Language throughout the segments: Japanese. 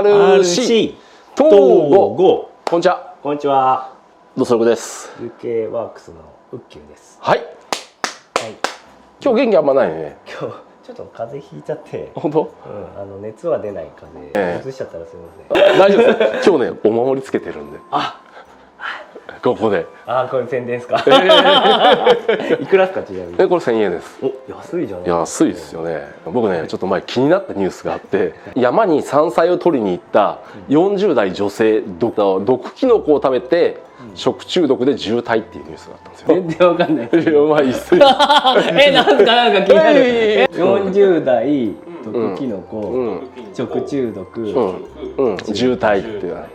RC 東郷。こんにちは。こんにちは。ドソルクです。UK ワークスのウッキュです。はい。はい。今日元気あんまないね。今日ちょっと風邪ひいちゃって。本当？うん。熱は出ない風邪。移しちゃったらすみません。大丈夫です。今日ねお守りつけてるんで。あ。ここで。これ宣伝ですか。いくらですかちなみに。これ1000円です。お、安いじゃない。安いですよね。僕ねちょっと前気になったニュースがあって、山に山菜を取りに行った40代女性毒キノコを食べて食中毒で重体っていうニュースがあったんですよ。全然わかんない。まあいいっす。なんか気になる。40代毒キノコ食中毒重体っていう。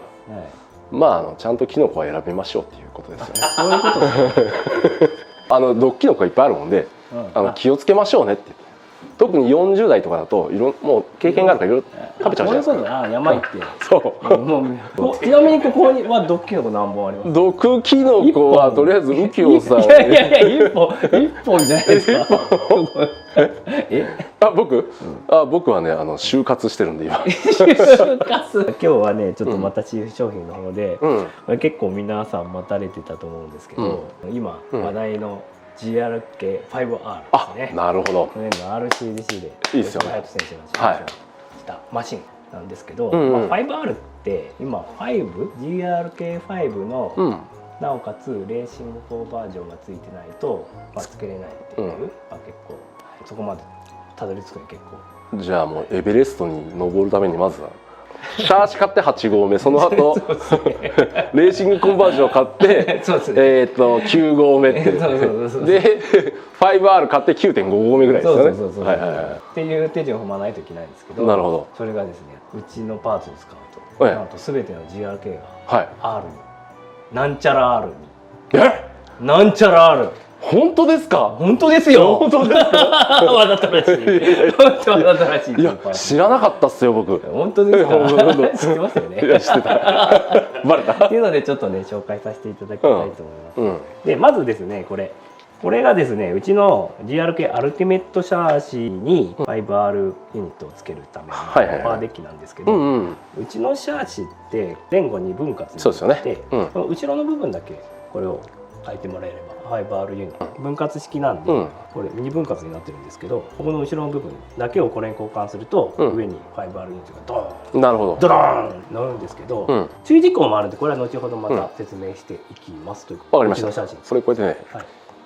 まあちゃんとキノコは選びましょうっていうことですよね。そういうこと。毒キノコがいっぱいあるもんで、気をつけましょうねって言って。特に40代とかだともう経験があるからいろいろ食べちゃうじゃないですか。そういうことだな、山行って。そう。ちなみにここには毒キノコ何本あります？毒キノコはとりあえず右京さん。いや一本じゃないですか。僕はね就活してるんで今。就活。今日はねちょっとまた新商品の方で、結構皆さん待たれてたと思うんですけど、今話題のGRK5R ですね。なるほど。去年の RCDC でいいですよね。隼人選手の話をしたマシンなんですけど、5R って今GRK5 のなおかつレーシング4バージョンがついてないとつけれないっていう、結構そこまでたどり着くに結構。じゃあもうエベレストに登るためにまずはシャーシ買って8合目、その後レーシングコンバージョンを買って9合目ってで 5R 買って 9.5 合目ぐらいですよね。っていう手順を踏まないといけないんですけど、なるほど。それがですねうちのパーツを使うとなんと全ての GRK が R になんちゃら R になんちゃら R。本当ですか？本当ですよ。本当ですか？わざとらしい。本当わざとらしい。いや知らなかったっすよ僕。本当ですか？知ってますよね。いや知ってた。バレた？っていうのでちょっとね紹介させていただきたいと思います。でまずですねこれがですねうちの GRK アルティメットシャーシに 5R ユニットをつけるためのパワーデッキなんですけど、うちのシャーシって前後2分割になって、その後ろの部分だけこれを変えてもらえれば。5R ユニット分割式なんで、これ2分割になってるんですけど、ここの後ろの部分だけをこれに交換すると、上に 5R ユニットがドーン、なるほど、ドローン乗るんですけど、注意事項もあるんでこれは後ほどまた説明していきますということで。わかりました。それこうやってね、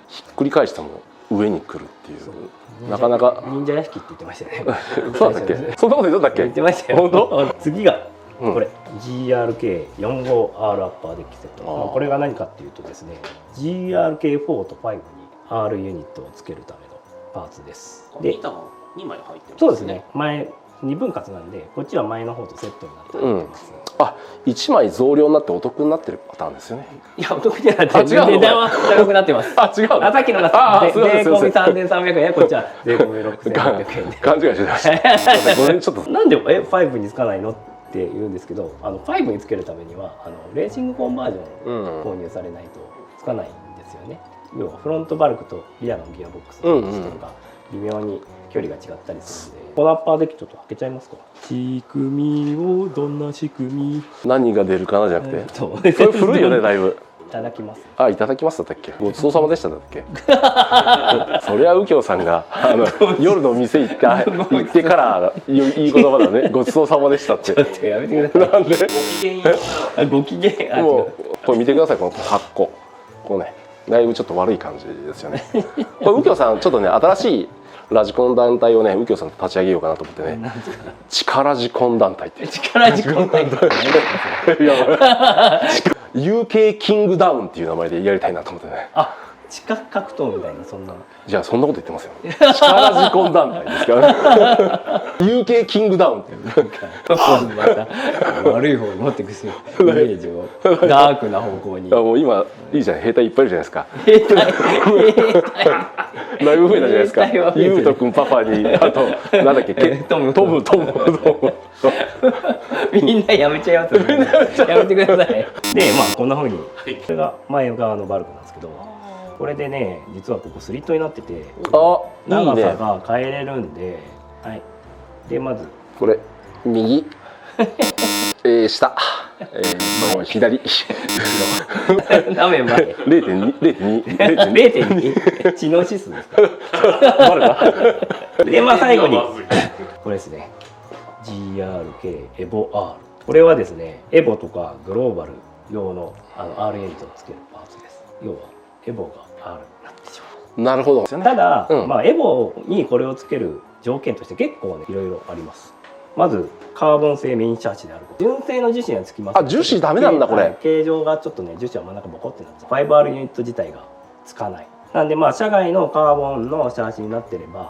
ひっくり返しても上に来るっていう、なかなか忍者屋敷って言ってましたよね。そうだっけ？そんなこと言ったっけ？言ってましたよ。本当？次がこれ GRK45R アッパーデッキセット。これが何かっていうとですね GRK4 と5に R ユニットをつけるためのパーツです。で板が2枚入ってますね。そうですね。前2分割なんでこっちは前の方とセットになって入ってます。1枚増量になってお得になってるパターンですよね。いやお得じゃなくて値段は高くなってます。違う。さっきのが税込み3300円、こっちは税込み6600円で。勘違いしてました。ごめんちょっと。なんで5につかないのって言うんですけど、5につけるためにはレーシングコンバージョンを購入されないとつかないんですよね。要はフロントバルクとリアのギアボックスの位置とか微妙に距離が違ったりするんで、このアッパーデッキちょっと開けちゃいますか。仕組みをどんな仕組み、何が出るかなじゃなくて、それ古いよねだいぶ。いただきます。いただきますだったっけ？ごちそうさまでしただっけ？そりゃ右京さんが夜の店行ってからいい言葉だね。ごちそうさまでしたって。ちょっとやめてください。なんで？ご機嫌。もうこれ見てくださいこの格好。こうねだいぶちょっと悪い感じですよね。これ右京さんちょっとね新しいラジコン団体をね右京さんと立ち上げようかなと思ってね。力ジコン団体って。力ジコン団体。UK キングダウンっていう名前でやりたいなと思ってね。地下格闘みたいなそんな。じゃあそんなこと言ってますよ。力ジコン団体ですから。UK キングダウンっていう。また悪い方に持ってくしイメージをダークな方向に。もう今いいじゃん兵隊いっぱいいるじゃないですか。兵隊。だいぶ増えたじゃないですか。ゆうとくんパパにあとなんだっけトム。みんなやめちゃいますよね。やめてください。でこんな風にこれが前側のバルクなんですけど、これでね実はここスリットになってて長さが変えれるんで、でまずこれ右下、左画面前 0.2 知能指数ですかでまあ最後にこれですね GRK エボ R これはですねエボとかグローバル用のR ユニットをつけるパーツです。要はエボが R になってしまう。なるほど。ただ、まあエボにこれをつける条件として結構ねいろいろあります。まずカーボン製メインシャーシであること。純正の樹脂はつきます。あ、樹脂ダメなんだこれ。形状がちょっとね樹脂は真ん中ボコってなっちゃう。5R ユニット自体がつかない。なんでまあ社外のカーボンのシャーシになってれば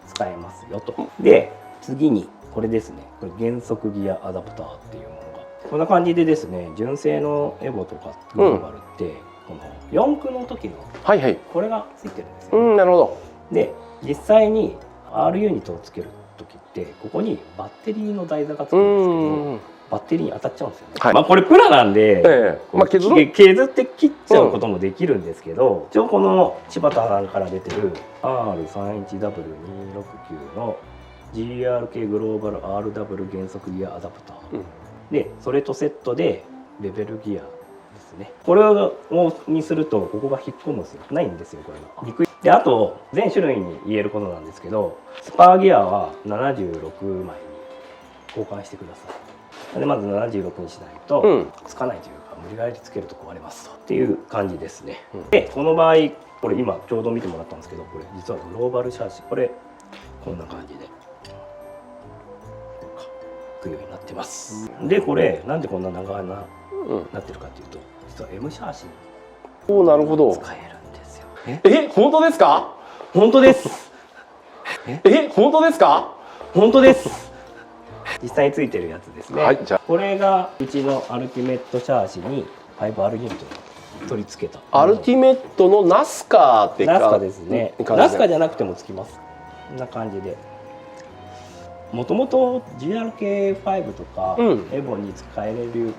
使えますよと。で次にこれですね。これ減速ギアアダプターっていうものがこんな感じでですね。純正のエボとかグローバルって、この四駆の時のこれがついてるんですよ、ね。なるほど。で実際に R ユニットをつける時ってここにバッテリーの台座がつくんですけど、バッテリーに当たっちゃうんですよね。まあこれプラなんで、削って切っちゃうこともできるんですけど、一応この柴田さんから出てる R31W269 の GRK グローバル RW 減速ギアアダプター、でそれとセットでベベルギアですね。これをにするとここが引っ込むんですよ。ないんですよこれが。であと全種類に言えることなんですけど、スパーギアは76枚に交換してください。でまず76にしないとつかないというか、無理やりつけると壊れますとっていう感じですね。でこの場合これ今ちょうど見てもらったんですけど、これ実はグローバルシャーシ、これこんな感じでくようになってます。でこれなんでこんな長いなってるかっていうと、実は M シャーシに使えるんですよ。本当ですか？本当です。本当ですか？本当です。実際についてるやつですね。はい、じゃあこれがうちのアルティメットシャーシに 5R ユニットを取り付けた。アルティメットのナスカってナスカですね。ナスカじゃなくてもつきます。こんな感じで。もともと GRK5 とかエボに使えるよ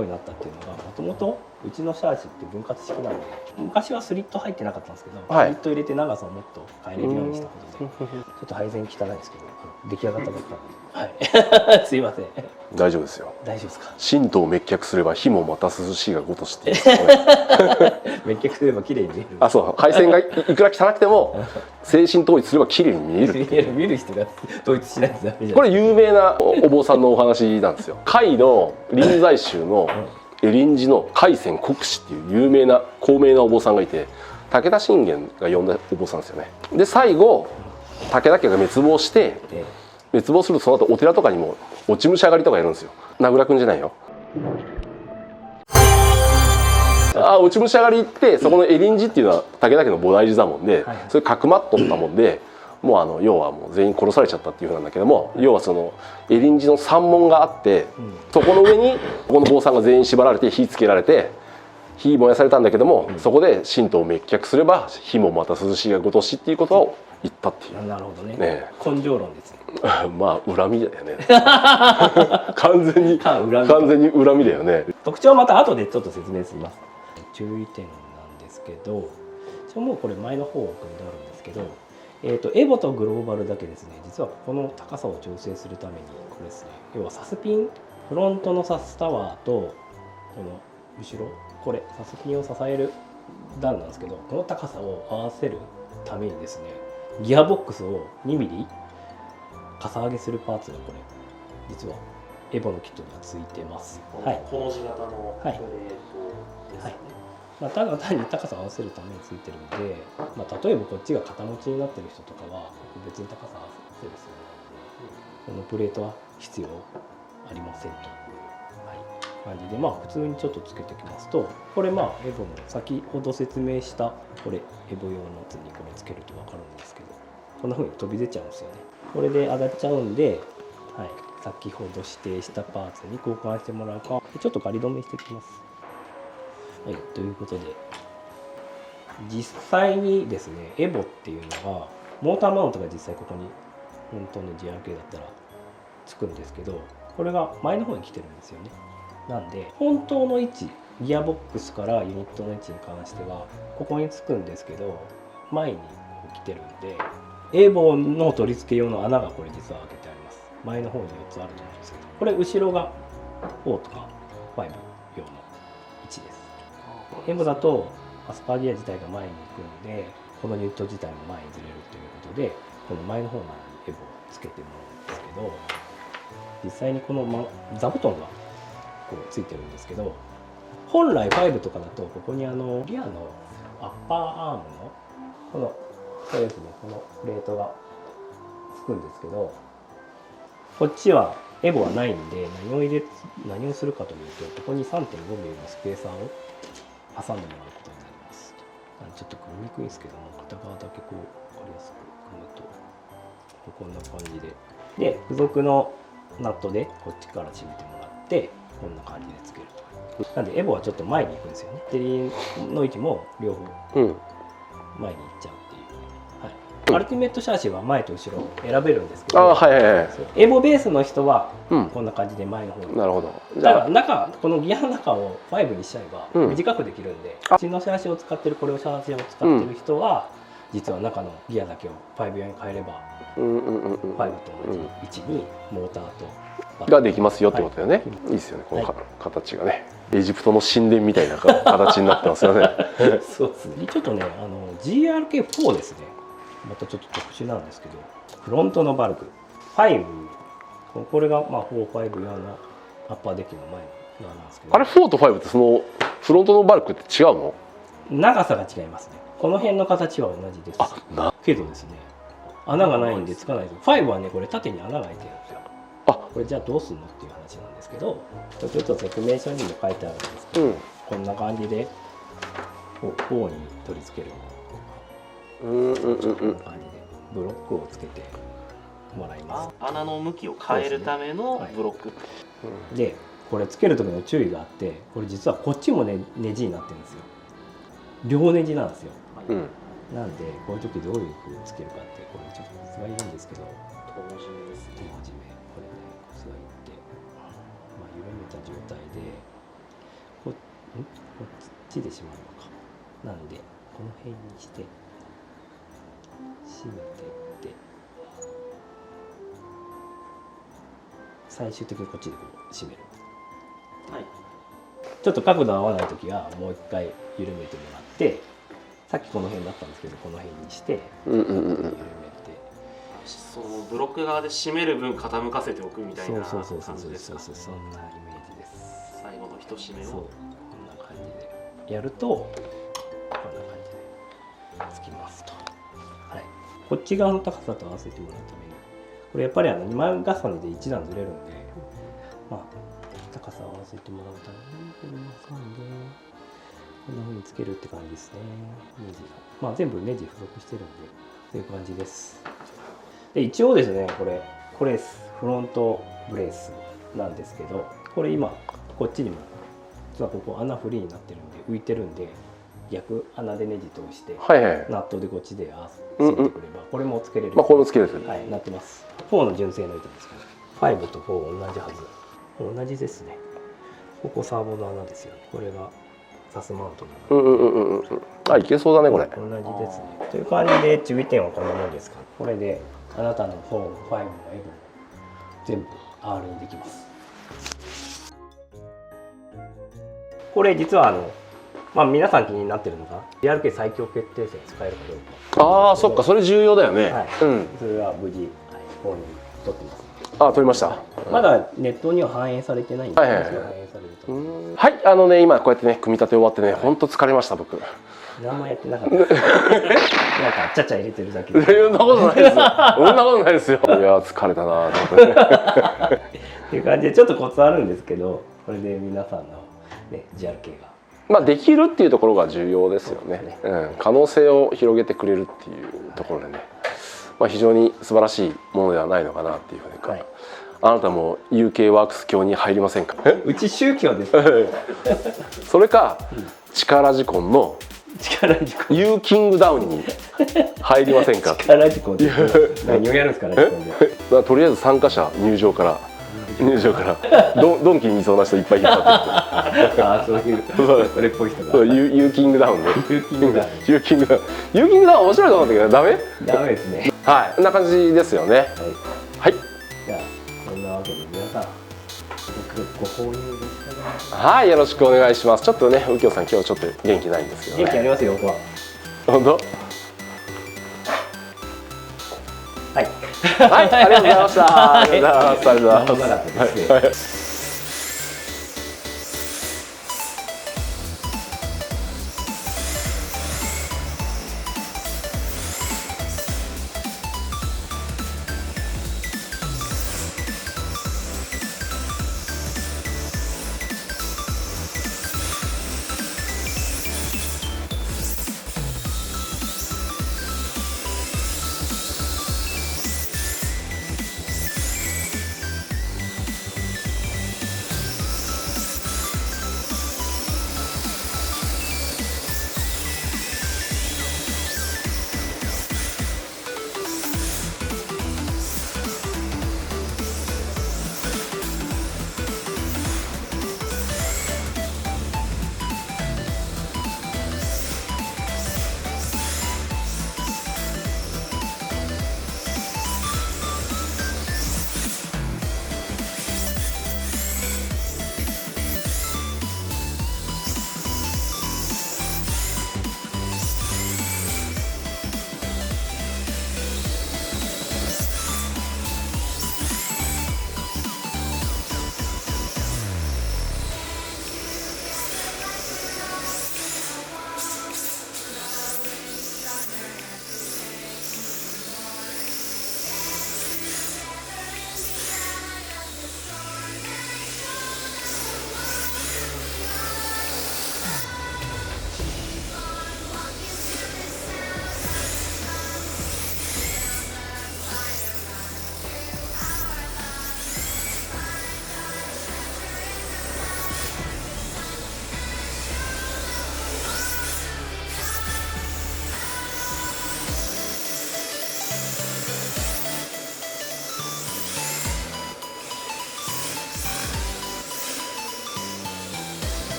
うになったっていうのが、もともとうちのシャーシって分割式なので、昔はスリット入ってなかったんですけど、スリット入れて長さをもっと変えれるようにしたことで、ちょっと配線汚いですけど出来上がったばっかり。はいすいません。大丈夫ですよ。大丈夫ですか？神道滅却すれば火もまた涼しいがごとしって滅却すれば綺麗に見える。あ、そう、配線がいくら汚くても精神統一すれば綺麗に見える。見る人が統一しないとダメじゃん。これ有名なお坊さんのお話なんですよ。甲斐の臨済宗の恵林寺の海泉国師っていう有名な高名なお坊さんがいて、武田信玄が呼んだお坊さんですよね。で最後武田家が滅亡して、滅亡するとその後お寺とかにも落ち武者狩りとかやるんですよ。名倉くんじゃないよ。落ち武者狩りってそこの恵林寺っていうのは武田家の菩提寺だもんで、それかくまっとったもんで、もう要はもう全員殺されちゃったっていうふうなんだけども、要はその恵林寺の山門があって、そこの上にここの坊さんが全員縛られて火つけられて火燃やされたんだけども、そこで神道を滅却すれば火もまた涼しいがごとしっていうことを言ったっていう。なるほどね。根性論ですね。まあ恨みだよね。完全に恨みだよね。特徴はまた後でちょっと説明します。注意点なんですけど、もうこれ前の方を組んであるんですけど、エボとグローバルだけですね、実はここの高さを調整するためにこれですね、要はサスピン、フロントのサスタワーとこの後ろ、これサスピンを支える段なんですけど、この高さを合わせるためにですね、ギアボックスを2ミリかさ上げするパーツがこれ実はエボのキットにはついてます。はい、この字型のプレートですね。まあ、ただ単に高さを合わせるためについてるんで、まあ、例えばこっちが肩持ちになってる人とかは別に高さ合わせる必要ないので、このプレートは必要ありませんと、感じで、まあ普通にちょっとつけておきますと、これまあエボの先ほど説明したこれエボ用のやつにこれつけると分かるんですけど、こんな風に飛び出ちゃうんですよね。これで上がっちゃうんで、先ほど指定したパーツに交換してもらうか、ちょっと仮止めしていきます。ということで実際にですね、エボっていうのがモーターマウントが実際ここに本当の GRK だったらつくんですけど、これが前の方に来てるんですよね。なんで本当の位置、ギアボックスからユニットの位置に関してはここにつくんですけど、前に来てるんで、エボの取り付け用の穴がこれ実は開けてあります。前の方に4つあると思うんですけど、これ後ろが4とか5用の位置です。エボだとアスパーギア自体が前に行くので、このユニット自体も前にずれるということで、この前の方にエボをつけてもらうんですけど、実際にこの、座布団がこうついてるんですけど、本来5とかだとここにリアのアッパーアームのこれですね、このプレートがつくんですけど、こっちはエボはないんで、何をするかというと、ここに 3.5 ミリのスペーサーを挟んでもらうことになります。ちょっと組みにくいんですけども、片側だけこう分かりやすく組むとこんな感じで、付属のナットでこっちから締めてもらって、こんな感じでつけると。なんでエボはちょっと前に行くんですよね。テリーの位置も両方前に行っちゃうっていう、アルティメットシャーシは前と後ろ選べるんですけど、エボベースの人はこんな感じで前の方に、なるほど。だからこのギアの中を5にしちゃえば短くできるんで、うちのシャーシを使ってる、これをシャーシを使ってる人は、実は中のギアだけを5用に変えれば、5と同じ位置にモーターとができますよってことだよね。いいですよね、この形がね。エジプトの神殿みたいな形になってますよね。そうですね。ちょっとね、GRK4 ですね。またちょっと特殊なんですけど、フロントのバルク5、これが4、5用のアッパーデッキの前の側なんですけど、あれ4と5ってそのフロントのバルクって違うの？長さが違いますね。この辺の形は同じです。けどですね、穴がないんでつかないです。5はね、これ縦に穴が開いてるんですよ。これじゃあどうするのっていう話なんですけど、ちょっと説明書にも書いてあるんですけど、こんな感じで4に取り付ける。こんな感じでブロックをつけてもらいます。穴の向きを変えるためのブロック。で、これつける時の注意があって、これ実はこっちもねネジになってるんですよ。両ネジなんですよ。なんでこういう時どういう風につけるかって、これちょっとコツがいるんですけど、手始めですね。これね、コツがいって、緩めた状態でこっちでしまうのか。なんでこの辺にして締めていって、最終的にこっちでこう締める。ちょっと角度合わない時はもう一回緩めてもらって、さっきこの辺だったんですけど、この辺にして緩めて、そのブロック側で締める分傾かせておくみたいな感じですか。そんなイメージです。最後の一締めをこんな感じでやると、こんな感じでつきますと。こっち側の高さと合わせてもらうために、これやっぱり2枚重ねで1段ずれるんで、高さを合わせてもらうためにこれを挟んでこんな風につけるって感じですね。ネジが全部ネジ付属してるんで、そういう感じです。で、一応ですね、これフロントブレースなんですけど、これ今こっちにも実はここ穴フリーになってるんで、浮いてるんで、逆穴でネジ通して、ナットでこっちで締めてくれば、これもつけれる。これもつけれる。なってます。4の純正の糸ですから、5と4同じはず。同じですね。ここサーボの穴ですよね。これがサスマウントいけそうだねこれ。同じですね。という感じで注意点はこんなもんですか。これであなたの4、5のエボも全部 R にできます。これ実は皆さん気になってるのが GRK 最強決定戦使えるかどうか。そっか、それ重要だよね。それは無事4に取ってます。取りました。まだネットには反映されてないんですけど、反映されると。今こうやってね、組み立て終わってね、本当疲れました僕。何もやってなかった。なんかちゃちゃ入れてるだけで。そんなことないですよ。そんなことないですよ。いや疲れたなと思って。っていう感じでちょっとコツあるんですけど、これで皆さんのね GRK ができるっていうところが重要ですよね。可能性を広げてくれるっていうところでね。非常に素晴らしいものではないのかなっていうふうにか、あなたも UK ワークス教に入りませんか？うち宗教です。それか力ジコンのユーキングダウンに入りませんか？力ジコンって何をやるんですかね。とりあえず参加者入場からドンキにいそうな人いっぱい引っ張ってる。そういうそれっぽい人が。ユーキングダウンね。ユーキングダウン面白いと思うんだけどダメですね。こんな感じですよね。はい。じゃあそんなわけで皆さんご購入よろしくお願いします。はい、よろしくお願いします。ちょっとね、右京さん今日ちょっと元気ないんですけど、ね、元気ありますよ、僕は。本当？はい。はい、ありがとうございました。ありがとうございます。ありがとうございます。長かったですね。